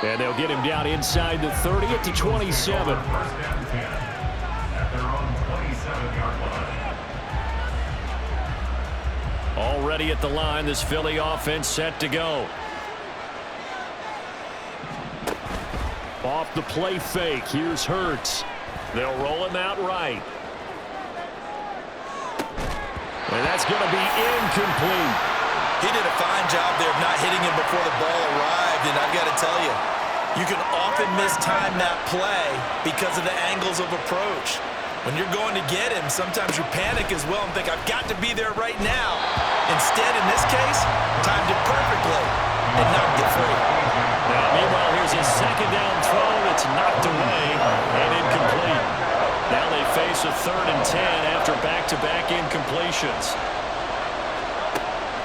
And they'll get him down inside the 30 at the 27. Already at the line, this Philly offense set to go. Off the play fake, here's Hurts. They'll roll him out right. And that's going to be incomplete. He did a fine job there of not hitting him before the ball arrived, and I've got to tell you, you can often mistime that play because of the angles of approach. When you're going to get him, sometimes you panic as well and think, I've got to be there right now. Instead, in this case, timed it perfectly and knocked it free. Now, meanwhile, here's his second down throw. It's knocked away and incomplete. Now they face a 3rd and 10 after back-to-back incompletions.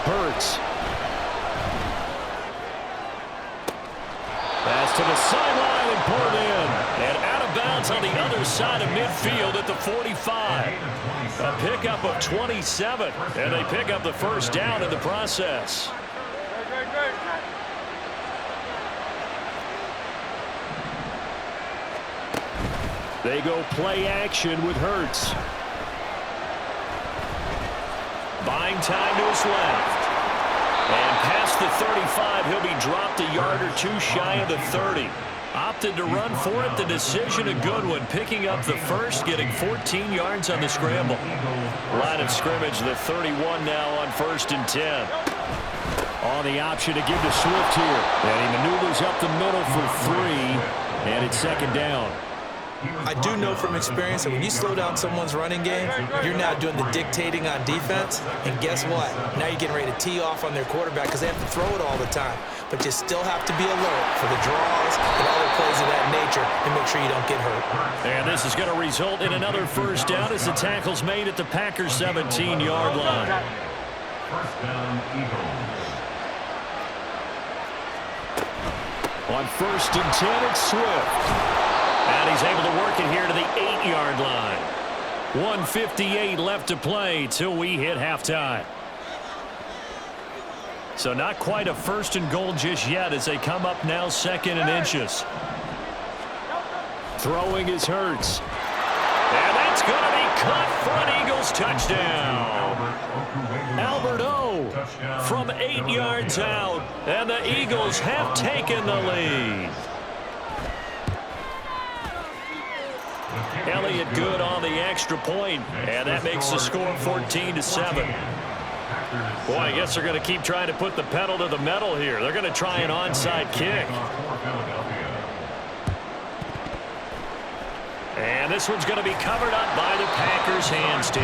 Hurts. Pass to the sideline and pulled in. And out of bounds on the other side of midfield at the 45. A pickup of 27. And they pick up the first down in the process. They go play action with Hurts. Buying time to his left. And past the 35, he'll be dropped a yard or two shy of the 30. Opted to run for it. The decision a good one. Picking up the first, getting 14 yards on the scramble. Line of scrimmage, the 31 now on 1st and 10. On the option to give to Swift here. And he maneuvers up the middle for 3. And it's 2nd down. I do know from experience that when you slow down someone's running game, you're now doing the dictating on defense. And guess what? Now you're getting ready to tee off on their quarterback because they have to throw it all the time. But you still have to be alert for the draws and other plays of that nature and make sure you don't get hurt. And this is going to result in another first down as the tackle's made at the Packers' 17-yard line. First down, Eagles. On 1st and 10, it's Swift. And he's able to work it here to the 8-yard line. 1:58 left to play till we hit halftime. So not quite a 1st and goal just yet as they come up now 2nd and inches. Throwing is Hurts. And that's going to be caught for an Eagles touchdown. Albert O from 8 yards out. And the Eagles have taken the lead. Elliott good on the extra point, and that makes the score 14-7. Boy, I guess they're going to keep trying to put the pedal to the metal here. They're going to try an onside kick. And this one's going to be covered up by the Packers hands team.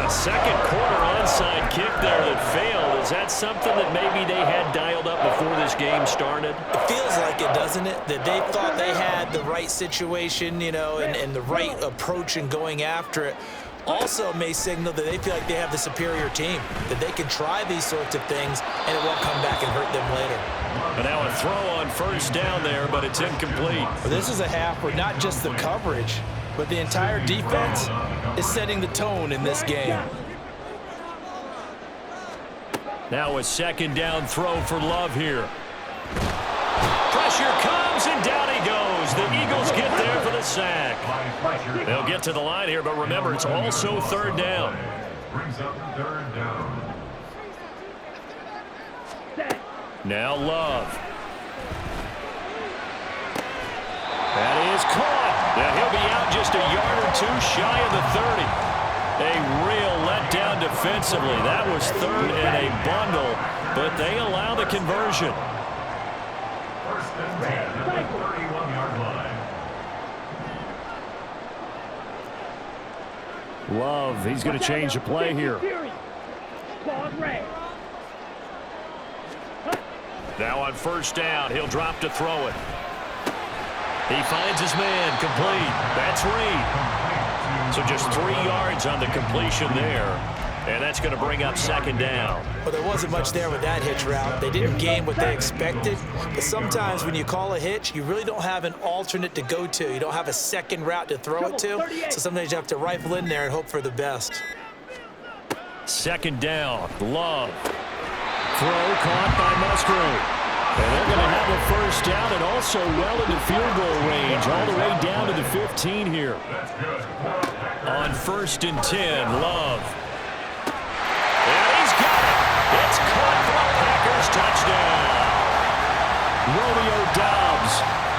A second quarter onside kick there that failed. Is that something that maybe they had dialed up before this game started? It feels like it, doesn't it? That they thought they had the right situation, you know, and the right approach in going after it. Also may signal that they feel like they have the superior team, that they can try these sorts of things and it won't come back and hurt them later. But now a throw on 1st down there, but it's incomplete. Well, this is a half where not just the coverage, but the entire defense is setting the tone in this game. Now a 2nd down throw for Love here. Pressure comes and down he goes. The Eagles get there for the sack. They'll get to the line here, but remember, it's also 3rd down. Brings up 3rd down. Now Love. That is caught. And he'll be out just a yard or two shy of the 30. A real letdown defensively. That was 3rd and a bundle, but they allow the conversion. 1st and 10 at the 31-yard line. Love, he's going to change the play here. Now on 1st down, he'll drop to throw it. He finds his man, complete. That's Reed. So just 3 yards on the completion there. And that's going to bring up 2nd down. Well, there wasn't much there with that hitch route. They didn't gain what they expected. But sometimes when you call a hitch, you really don't have an alternate to go to. You don't have a second route to throw it to. So sometimes you have to rifle in there and hope for the best. 2nd down, Love. Throw caught by Musgrave. And they're going to have a first down and also well into field goal range, all the way down to the 15 here. On 1st and 10, Love. And he's got it. It's caught for a Packers touchdown. Romeo Doubs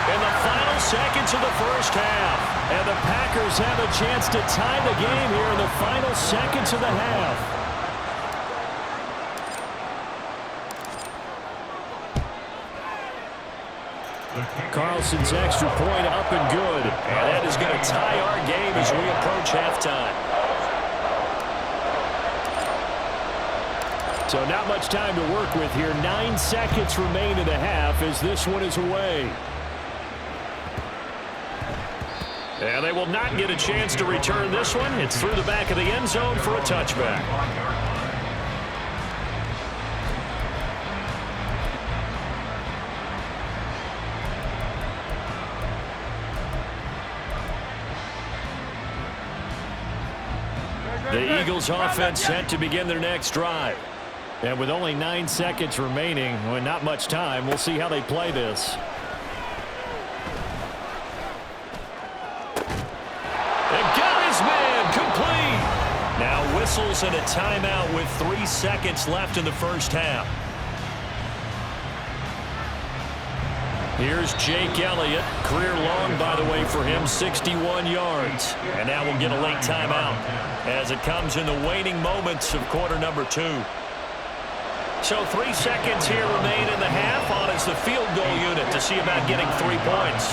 in the final seconds of the first half. And the Packers have a chance to tie the game here in the final seconds of the half. Carlson's extra point up and good. And that is going to tie our game as we approach halftime. So not much time to work with here. 9 seconds remain in the half as this one is away. And they will not get a chance to return this one. It's through the back of the end zone for a touchback. The Eagles offense set to begin their next drive. And with only 9 seconds remaining, well, not much time, we'll see how they play this. And got his man complete. Now whistles and a timeout with 3 seconds left in the first half. Here's Jake Elliott. Career long, by the way, for him, 61 yards. And now we'll get a late timeout as it comes in the waning moments of quarter number 2. So 3 seconds here remain in the half on as the field goal unit to see about getting 3 points.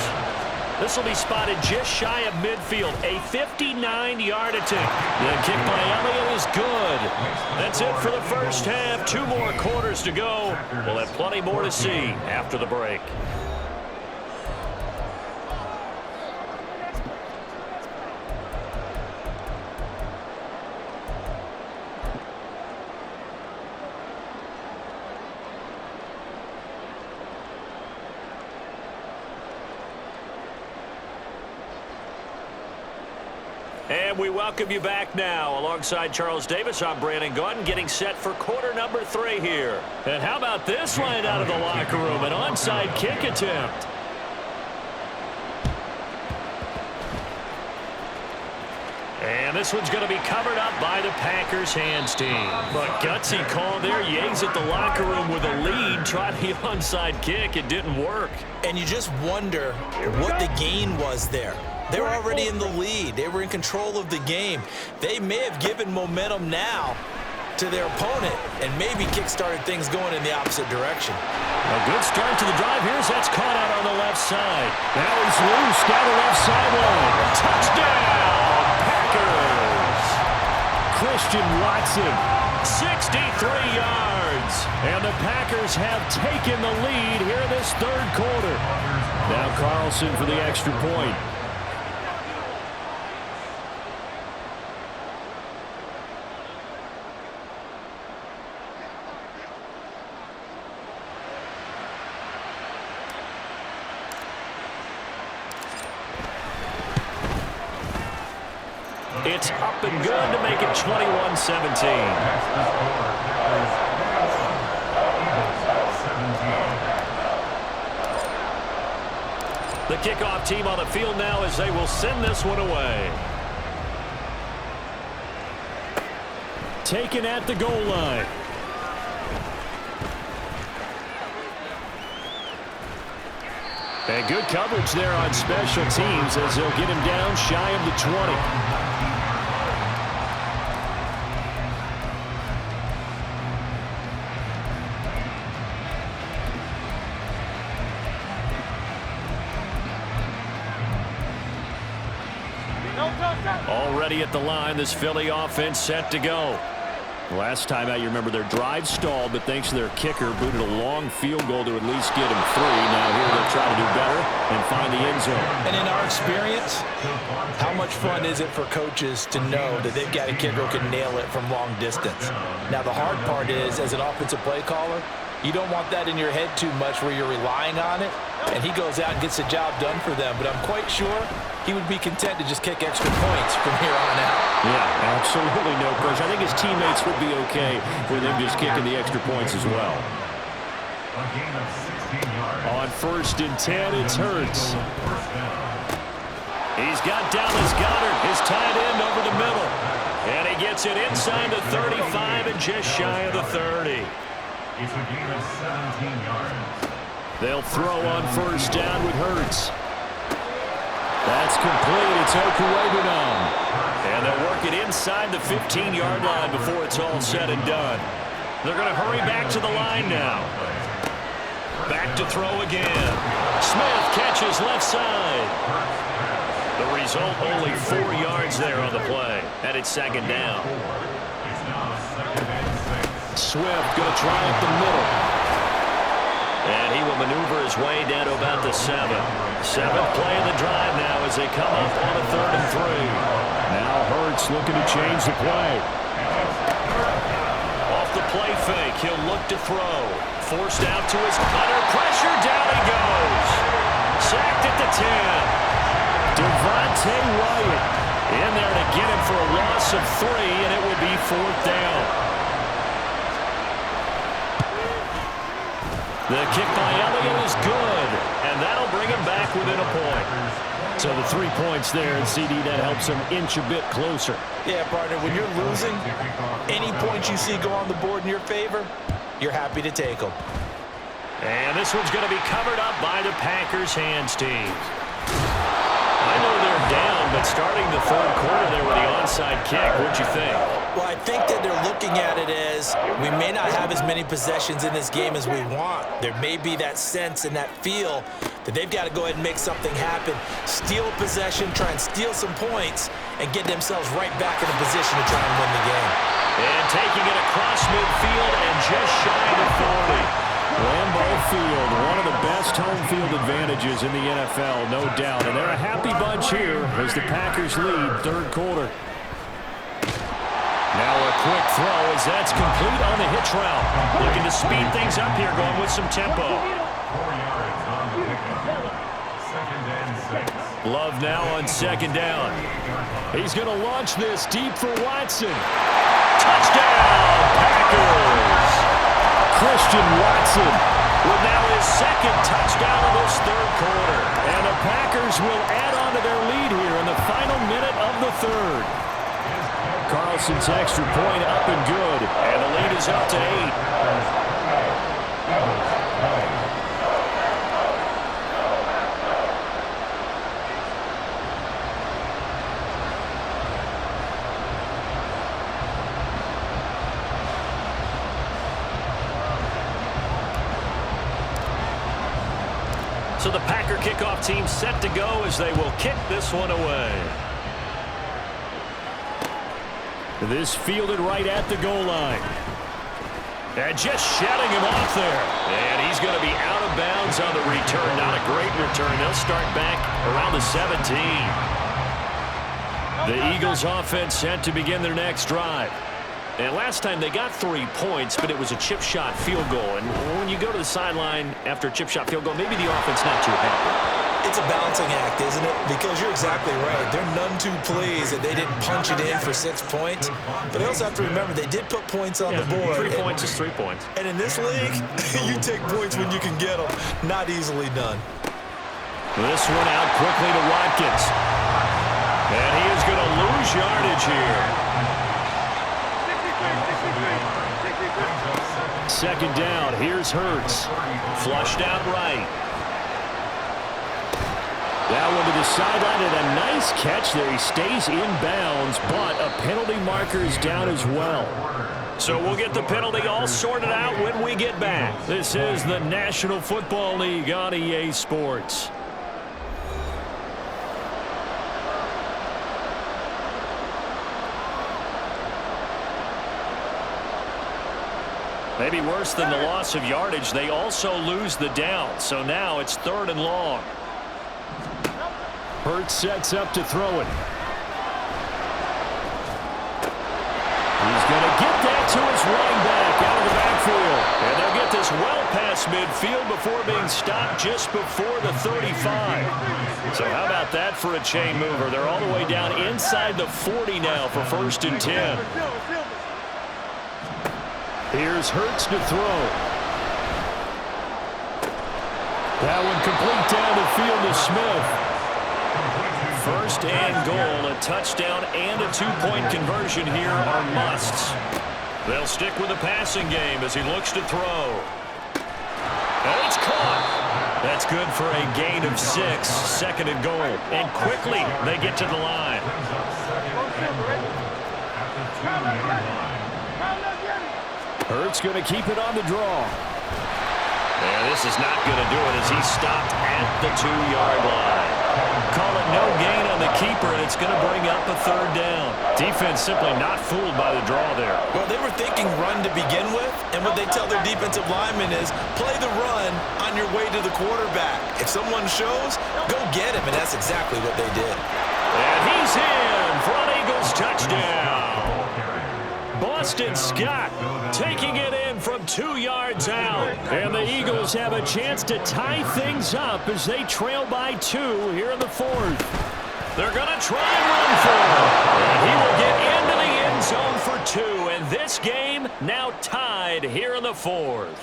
This will be spotted just shy of midfield, a 59-yard attempt. The kick by Elliott is good. That's it for the first half. 2 more quarters to go. We'll have plenty more to see after the break. And we welcome you back now. Alongside Charles Davis, I'm Brandon Gaudin, getting set for quarter number 3 here. And how about this line out of the locker room? An onside kick attempt. And this one's going to be covered up by the Packers hands team. But gutsy call there. Yates at the locker room with a lead. Tried the onside kick. It didn't work. And you just wonder what the gain was there. They were already in the lead. They were in control of the game. They may have given momentum now to their opponent and maybe kick-started things going in the opposite direction. A good start to the drive. Here's that's caught out on the left side. Now he's loose down the left sideline. Touchdown, Packers! Christian Watson, 63 yards. And the Packers have taken the lead here in this third quarter. Now Carlson for the extra point. It's up and good to make it 21-17. The kickoff team on the field now as they will send this one away. Taken at the goal line. And good coverage there on special teams as they'll get him down shy of the 20. Already at the line, this Philly offense set to go. Last time out, you remember their drive stalled, but thanks to their kicker, booted a long field goal to at least get him 3. Now here they'll try to do better and find the end zone. And in our experience, how much fun is it for coaches to know that they've got a kicker who can nail it from long distance? Now the hard part is, as an offensive play caller, you don't want that in your head too much where you're relying on it, and he goes out and gets the job done for them. But I'm quite sure he would be content to just kick extra points from here on out. Yeah, absolutely no pressure. I think his teammates would be okay with him just kicking the extra points as well. A gain of 16 yards. On 1st and 10, it's Hurts. First down. He's got Dallas Goedert, his tight end, over the middle. And he gets it inside the 35 and just shy of the 30. It's a gain of 17 yards. They'll throw on 1st down with Hurts. That's complete. It's Okuwebunam. And they'll work it inside the 15-yard line before it's all said and done. They're going to hurry back to the line now. Back to throw again. Smith catches left side. The result, only 4 yards there on the play. And it's 2nd down. It's now 2nd and 6. Swift going to try up the middle. And he will maneuver his way down to about the 7. 7th play of the drive now as they come up on a 3rd and 3. Now Hurts looking to change the play. Off the play fake, he'll look to throw. Forced out to his cutter. Pressure, down he goes. Sacked at the 10. Devontae Wyatt in there to get him for a loss of 3, and it will be 4th down. The kick by Elliott is good, and that'll bring him back within a point. So the 3 points there, and CD, that helps him inch a bit closer. Yeah, partner, when you're losing, any points you see go on the board in your favor, you're happy to take them. And this one's going to be covered up by the Packers hands team. I know they're down, but starting the 3rd quarter there with the onside kick, what'd you think? Well, I think that they're looking at it as we may not have as many possessions in this game as we want. There may be that sense and that feel that they've got to go ahead and make something happen, steal a possession, try and steal some points, and get themselves right back in a position to try and win the game. And taking it across midfield and just shy of 40. Lambeau Field, one of the best home field advantages in the NFL, no doubt. And they're a happy bunch here as the Packers lead 3rd quarter. Now a quick throw as that's complete on the hitch route. Looking to speed things up here, going with some tempo. 4 yards on the pickup. 2nd and 6. Love now on 2nd down. He's going to launch this deep for Watson. Touchdown, Packers! Christian Watson with now his 2nd touchdown of this 3rd quarter. And the Packers will add on to their lead here in the final minute of the 3rd. Carlson's extra point up and good. And the lead is up to 8. So the Packer kickoff team set to go as they will kick this one away. This fielded right at the goal line. And just shutting him off there. And he's going to be out of bounds on the return. Not a great return. They'll start back around the 17. The Eagles offense set to begin their next drive. And last time they got 3 points, but it was a chip shot field goal. And when you go to the sideline after a chip shot field goal, maybe the offense not too happy. It's a balancing act, isn't it? Because you're exactly right. They're none too pleased that they didn't punch it in for 6 points. But they also have to remember they did put points on the board. 3 points is 3 points. And in this league, you take points when you can get them. Not easily done. This one out quickly to Watkins. And he is going to lose yardage here. 2nd down. Here's Hurts. Flushed out right. That one to the sideline and a nice catch there. He stays in bounds, but a penalty marker is down as well. So we'll get the penalty all sorted out when we get back. This is the National Football League on EA Sports. Maybe worse than the loss of yardage, they also lose the down. So now it's 3rd and long. Hurts sets up to throw it. He's going to get that to his running back out of the backfield. And they'll get this well past midfield before being stopped just before the 35. So how about that for a chain mover? They're all the way down inside the 40 now for 1st and 10. Here's Hurts to throw. That one complete down the field to Smith. First and goal, a touchdown and a two-point conversion here are musts. They'll stick with the passing game as he looks to throw. And it's caught. That's good for a gain of 6, second and goal. And quickly they get to the line. Hurts going to keep it on the draw. And this is not going to do it as he's stopped at the 2-yard line. Call it no gain on the keeper, and it's going to bring up a third down. Defense simply not fooled by the draw there. Well, they were thinking run to begin with, and what they tell their defensive linemen is play the run on your way to the quarterback. If someone shows, go get him, and that's exactly what they did. And he's in for an Eagles touchdown. Boston Scott taking it in from 2 yards out. And the Eagles have a chance to tie things up as they trail by 2 here in the 4th. They're going to try and run for it. And he will get into the end zone for 2. And this game now tied here in the 4th.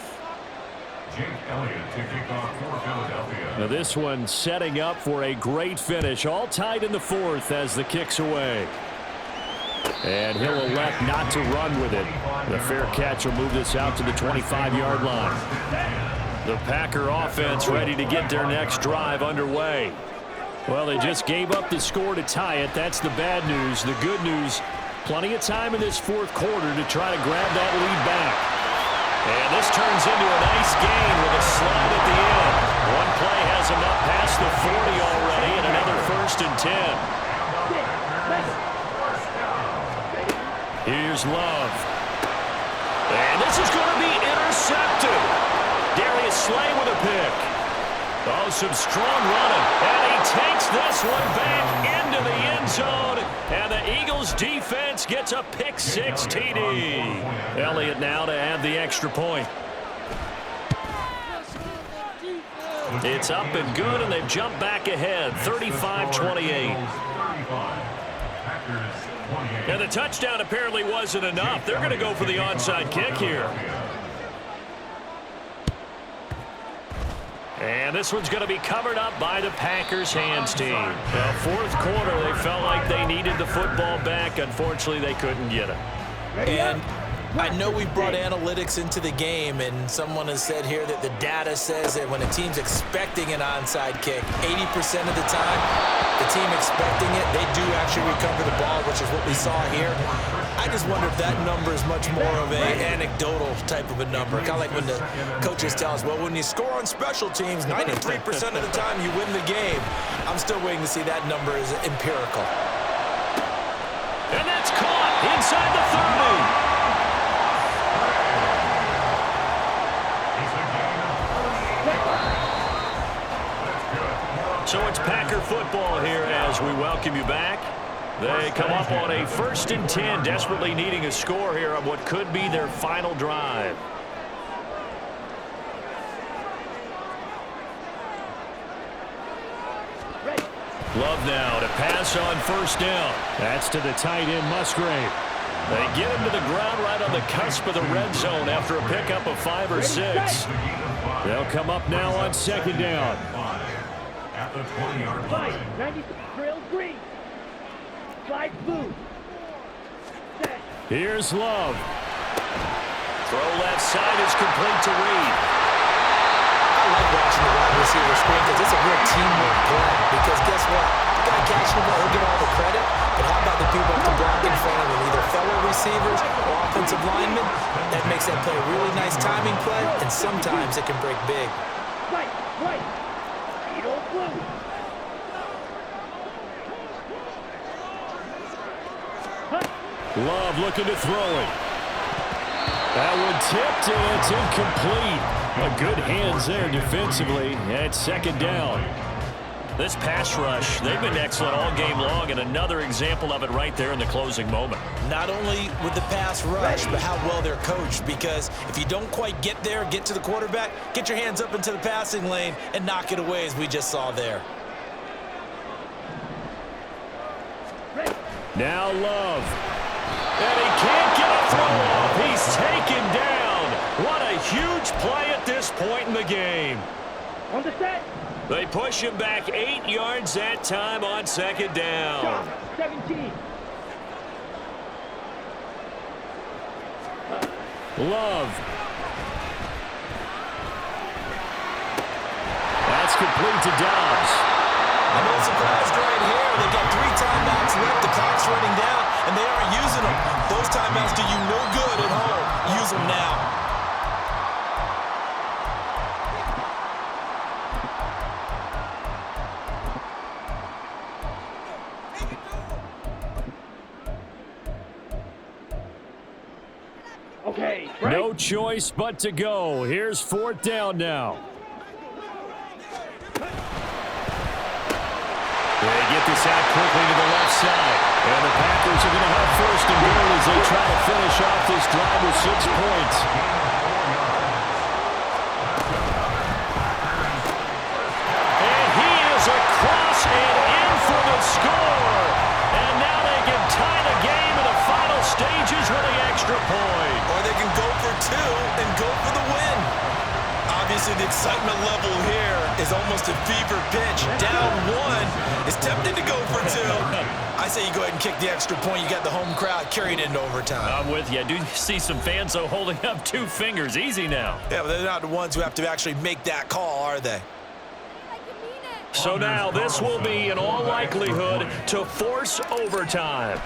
Jake Elliott to kick off for Philadelphia. Now this one setting up for a great finish. All tied in the 4th as the kick's away. And he'll elect not to run with it. The fair catch will move this out to the 25-yard line. The Packer offense ready to get their next drive underway. Well, they just gave up the score to tie it. That's the bad news. The good news, plenty of time in this 4th quarter to try to grab that lead back. And this turns into a nice gain with a slide at the end. One play has him up past the 40 already, and another 1st and 10. Here's Love. And this is going to be intercepted. Darius Slay with a pick. Oh, some strong running. And he takes this one back into the end zone. And the Eagles defense gets a pick 6 TD. Elliott now to add the extra point. It's up and good, and they've jumped back ahead, 35-28. And the touchdown apparently wasn't enough. They're going to go for the onside kick here. And this one's going to be covered up by the Packers hands team. Now, 4th quarter, they felt like they needed the football back. Unfortunately, they couldn't get it. And I know we brought analytics into the game, and someone has said here that the data says that when a team's expecting an onside kick, 80% of the time, the team expecting it, they do actually recover the ball, which is what we saw here. I just wonder if that number is much more of an anecdotal type of a number. Kind of like when the coaches tell us, well, when you score on special teams, 93% of the time you win the game. I'm still waiting to see that number is empirical. And that's caught inside the 30. So it's Packer football here as we welcome you back. They come up on a 1st and 10, desperately needing a score here on what could be their final drive. Love now to pass on 1st down. That's to the tight end, Musgrave. They get him to the ground right on the cusp of the red zone after a pickup of 5 or 6. They'll come up now on 2nd down. At the 20-yard line. 90 trail green. 5 blue. Here's Love. Throw left side is complete to Reed. I like watching the wide receiver screen because it's a real teamwork play. Because guess what? The guy catching the ball, he'll get all the credit. But how about the people to block in front of him, either fellow receivers or offensive linemen? That makes that play a really nice timing play, and sometimes it can break big. Right. Blue. Love looking to throw it. That one tipped, and it's incomplete. A good hands there defensively at 2nd down. This pass rush, they've been excellent all game long, and another example of it right there in the closing moment. Not only with the pass rush, but how well they're coached. Because if you don't quite get there, get to the quarterback, get your hands up into the passing lane and knock it away as we just saw there. Now Love. And he can't get a throw off. He's taken down. What a huge play at this point in the game. On the set. They push him back 8 yards that time on second down. Stop. 17. Love. That's complete to Dobbs. I'm not surprised right here. They've got 3 timeouts left. The clock's running down, and they aren't using them. Those timeouts do you no good at home. Use them now. Okay, right. No choice but to go. Here's 4th down now. They get this out quickly to the left side. And the Packers are going to have 1st and goal as they try to finish off this drive with 6 points. And he is across and in for the score. And now they can tie the game in the final stages with the extra point. Or they can go for 2 and go for the win. Obviously, the excitement level here is almost a fever pitch. Down 1 is tempted to go for 2. I say you go ahead and kick the extra point. You got the home crowd carried into overtime. I'm with you. I do see some fans, though, holding up 2 fingers. Easy now. Yeah, but they're not the ones who have to actually make that call, are they? So now this will be, in all likelihood, to force overtime.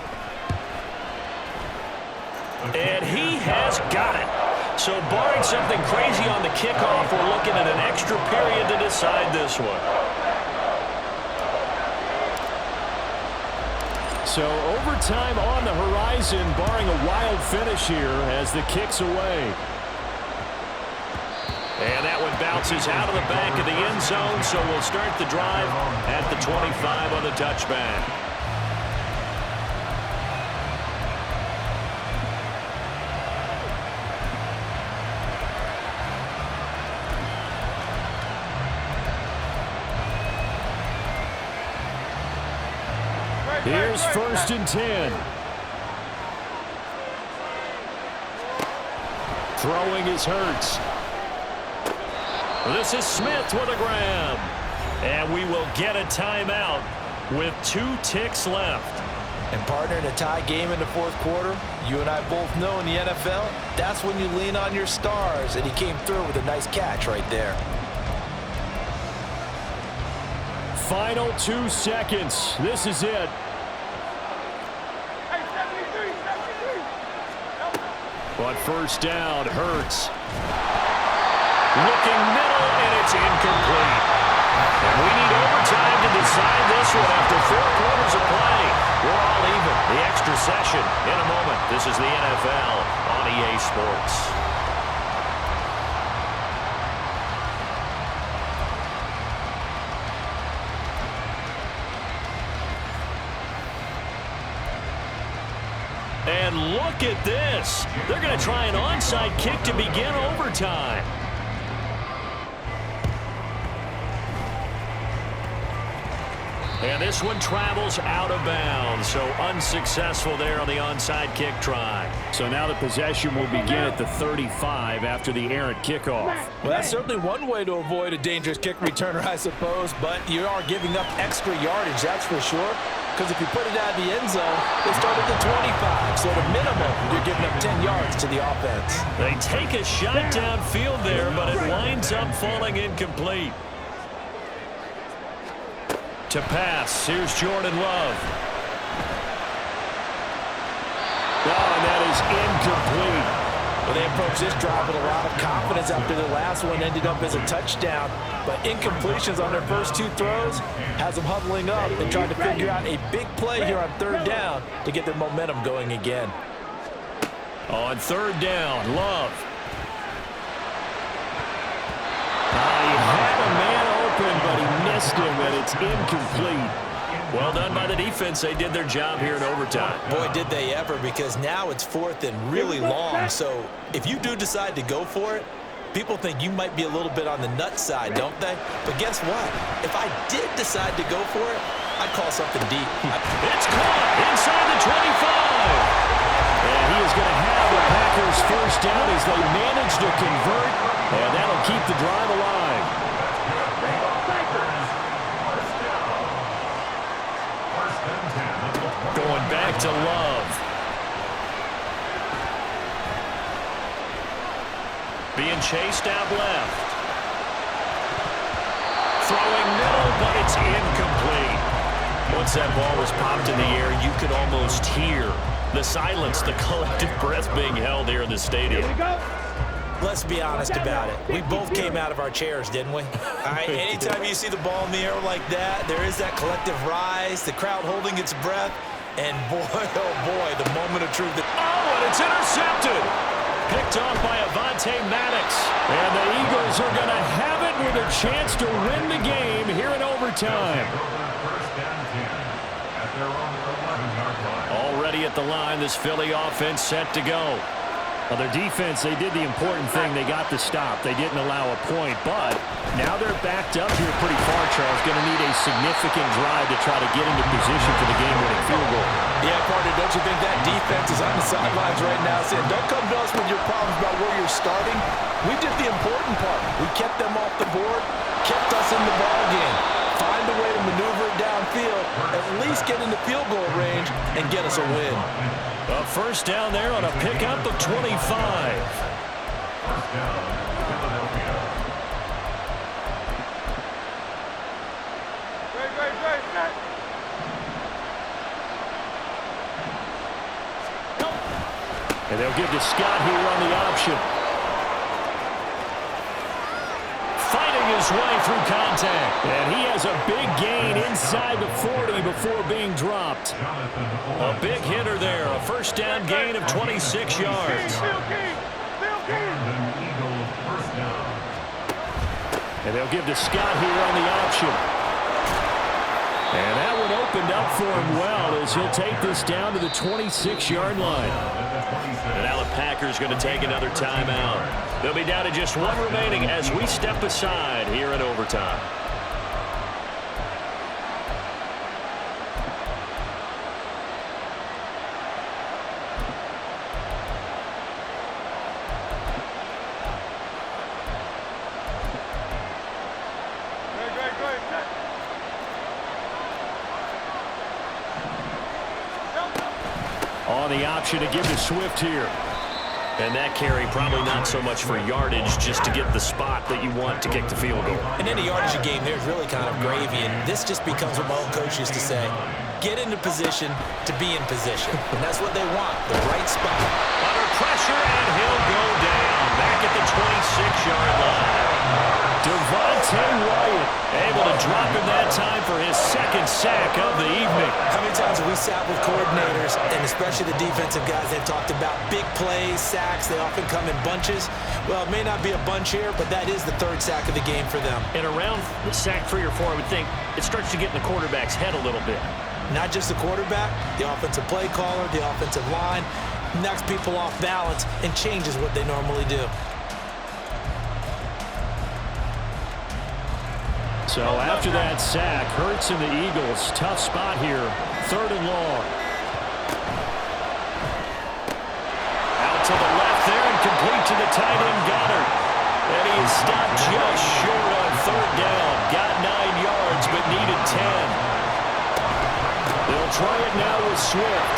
And he has got it. So barring something crazy on the kickoff, we're looking at an extra period to decide this one. So overtime on the horizon, barring a wild finish here as the kick's away. And that one bounces out of the back of the end zone, so we'll start the drive at the 25 on the touchback. Here's 1st and 10. Throwing is Hurts. This is Smith with a grab. And we will get a timeout with 2 ticks left. And partner, in a tie game in the 4th quarter, you and I both know in the NFL, that's when you lean on your stars. And he came through with a nice catch right there. Final 2 seconds. This is it. But 1st down, Hurts. Looking middle, and it's incomplete. And we need overtime to decide this one after 4 quarters of play. We're all even. The extra session in a moment. This is the NFL on EA Sports. And look at this. They're going to try an onside kick to begin overtime. And this one travels out of bounds, so unsuccessful there on the onside kick try. So now the possession will begin at the 35 after the errant kickoff. Well, that's certainly one way to avoid a dangerous kick returner, I suppose, but you are giving up extra yardage, that's for sure. Because if you put it out of the end zone, they start at the 25. So at a minimum, you're giving up 10 yards to the offense. They take a shot downfield there, but it winds up falling incomplete. To pass, here's Jordan Love. Oh, and that is incomplete. Well, they approached this drive with a lot of confidence after the last one ended up as a touchdown. But incompletions on their first 2 throws has them huddling up and trying to figure out a big play here on 3rd down to get their momentum going again. On 3rd down, Love. He had a man open, but he missed him, and it's incomplete. Well done by the defense. They did their job here in overtime. Boy, did they ever, because now it's 4th and really long. So if you do decide to go for it, people think you might be a little bit on the nut side, don't they? But guess what? If I did decide to go for it, I'd call something deep. It's caught inside the 25. And he is going to have the Packers 1st down as they manage to convert, and that'll keep the drive alive. Being chased out left. Throwing middle, but it's incomplete. Once that ball was popped in the air, you could almost hear the silence, the collective breath being held here in the stadium. Here we go. Let's be honest about it. We both came out of our chairs, didn't we? All right, anytime you see the ball in the air like that, there is that collective rise, the crowd holding its breath, and boy, oh boy, the moment of truth. Oh, and it's intercepted. Picked off by Avonte Maddox. And the Eagles are going to have it with a chance to win the game here in overtime. First down 10 at their own 11-yard line. Already at the line, this Philly offense set to go. Well, their defense, they did the important thing. They got the stop. They didn't allow a point, but now they're backed up here pretty far, Charles. Going to need a significant drive to try to get into position for the game-winning field goal. Yeah, partner, don't you think that defense is on the sidelines right now saying, don't come to us with your problems about where you're starting. We did the important part. We kept them off the board, kept us in the ball game. Find a way to maneuver it downfield, at least get into field goal range, and get us a win. A first down there on a pickup of 25. First down, Philadelphia. Set. And they'll give to Scott here on the option. Fighting his way through contact. And he has a big gain inside the 40 before being dropped. A big hitter there. A first down gain of 26 yards. And Eagles first down. And they'll give to Scott here on the option. And that one opened up for him well as he'll take this down to the 26-yard line. And now the Packers going to take another timeout. They'll be down to just one remaining as we step aside here in overtime. On the option to give to Swift here. And that carry probably not so much for yardage, just to get the spot that you want to kick the field goal. In any yardage game, there's really kind of gravy, and this just becomes what my old coach used to say. Get into position to be in position. And that's what they want, the right spot. Under pressure, and he'll go down back at the 26-yard line. Devontae Wyatt able to drop in that time for his second sack of the evening. How many times have we sat with coordinators, and especially the defensive guys, they've talked about big plays, sacks. They often come in bunches. Well, it may not be a bunch here, but that is the third sack of the game for them. And around the sack 3 or 4, I would think it starts to get in the quarterback's head a little bit. Not just the quarterback, the offensive play caller, the offensive line, knocks people off balance and changes what they normally do. So after that sack, Hurts and the Eagles, tough spot here, 3rd and long. Out to the left there and complete to the tight end Goddard. And he is stopped just short on 3rd down. Got 9 yards but needed 10. They'll try it now with Swift.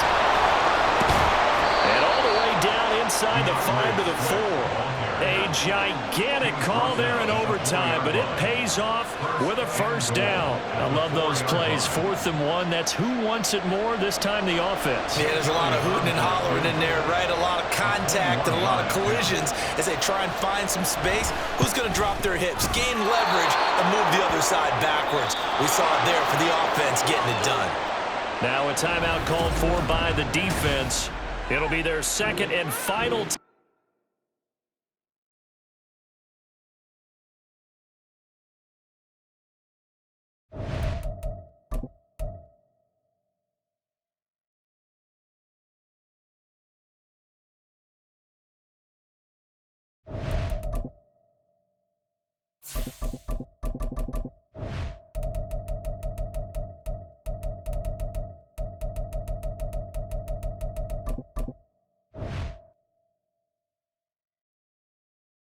And all the way down inside the 5 to the 4. A gigantic call there in overtime, but it pays off with a first down. I love those plays. 4th and 1. That's who wants it more, this time the offense. Yeah, there's a lot of hooting and hollering in there, right? A lot of contact and a lot of collisions as they try and find some space. Who's going to drop their hips, gain leverage, and move the other side backwards? We saw it there for the offense getting it done. Now a timeout called for by the defense. It'll be their second and final